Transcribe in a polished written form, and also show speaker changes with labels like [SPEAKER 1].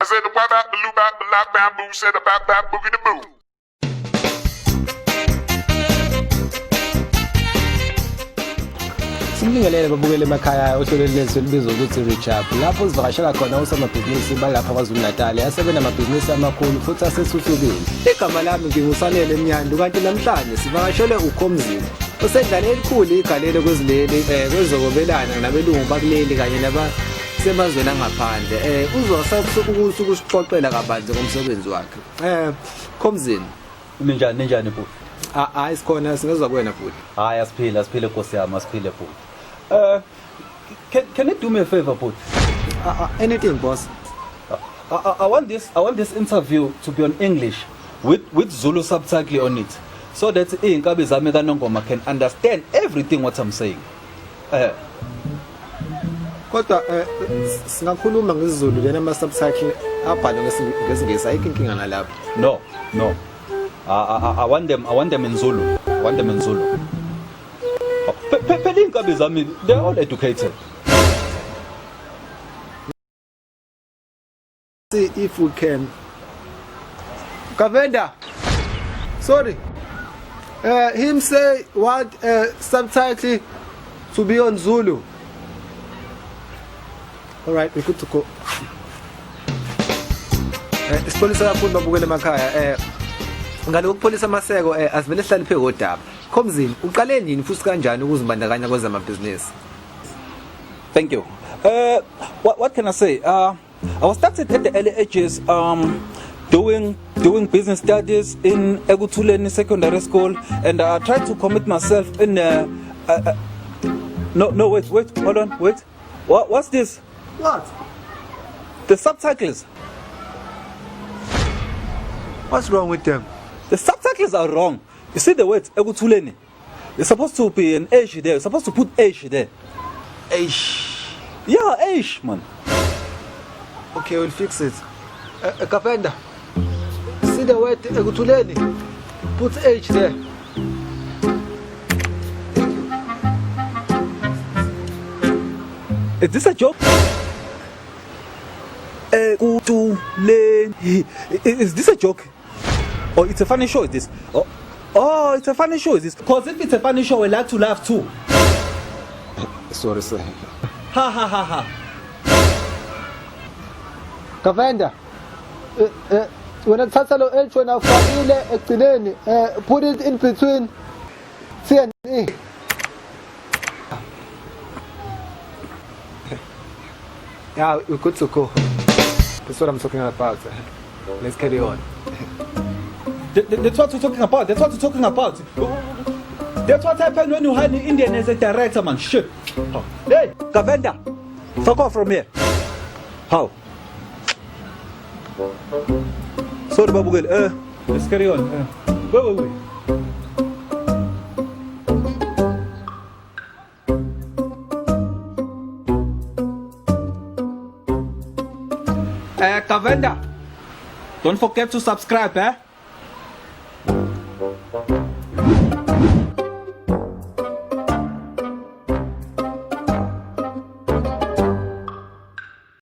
[SPEAKER 1] said the wop out the loop out the lock bamboo, said about boogie the boo.
[SPEAKER 2] Simlingelele babukele emakhaya ohlelweni lethu elibizwa ukuthi Reach Up lapho sivakashela khona osomabhizinisi balapha kwaZulu Natal asebenza amabhizinisi amakhulu futhi asethuthukile. Igama lami ngingusanele Emnyandu kanti namhlanje sivakashele uKhomzini osendlala elikhulu igalelo kwezileli kwezokobelana nabelungu bakuleli kanye nabasemazweni angaphandle. Uzosakusukukusa ukusixoxela kabanzi ngomsebenzi wakhe. Khomzini
[SPEAKER 3] ninjani bhuti?
[SPEAKER 2] Hayi sikhona singezwa kuwena bhuti.
[SPEAKER 3] Hayi asiphile Nkosi yami asiphile bhuti. Can you do me a favor, bhuti?
[SPEAKER 2] Anything, boss.
[SPEAKER 3] I want this interview to be on English with Zulu subtitle on it, so that inkabi zami kaNongoma can understand everything what I'm saying.
[SPEAKER 2] Kodwa singakhuluma ngesiZulu lena ama subtitle abhalwe ngesingisi ayikho inkinga nalapho.
[SPEAKER 3] No. I want them in Zulu. Phela inkabi zami they're all educated.
[SPEAKER 2] See if we can. Kavenda. Sorry. Him say what subtitle to be on Zulu. All right, we good to go. Ispolisa kakhulu babukele emakhaya. Ngalokho police amaseko asivele hlaliphe kodaba. Khomzini uqale nini futhi kanjani ukuzibandakanya kwezamabhizinisi?
[SPEAKER 3] Thank you. What can I say? I was started at the early ages doing business studies in Ekuthuleni Secondary School, and I tried to commit myself in no wait hold on wait. What's this?
[SPEAKER 2] What?
[SPEAKER 3] The subtitles.
[SPEAKER 2] What's wrong with them?
[SPEAKER 3] The subtitles are wrong. You see the word Ekuthuleni? It's supposed to be an H there. You're supposed to put H there.
[SPEAKER 2] H.
[SPEAKER 3] Yeah, H, man.
[SPEAKER 2] Okay, we'll fix it. Kapenda. See the word Ekuthuleni? Put H there.
[SPEAKER 3] Is this a joke? Ekuthuleni. Is this a joke? Oh, it's a funny show, is this? Oh, it's a funny show, is this? Because if it's a funny show, we like to laugh too.
[SPEAKER 2] Sorry, sir.
[SPEAKER 3] Ha.
[SPEAKER 2] Kavenda. Wena thatha lo H wena ufakile egcineni, put it in between C and E. Yeah, we're good to go. That's what I'm talking about. Let's carry on.
[SPEAKER 3] That's what we're talking about. That's what happened when you had the Indian as a director, man. Shit. Hey, Kavenda, fuck off from here. How? Sorry, Babugel. Let's carry on. Wait. Kavenda, don't forget to subscribe,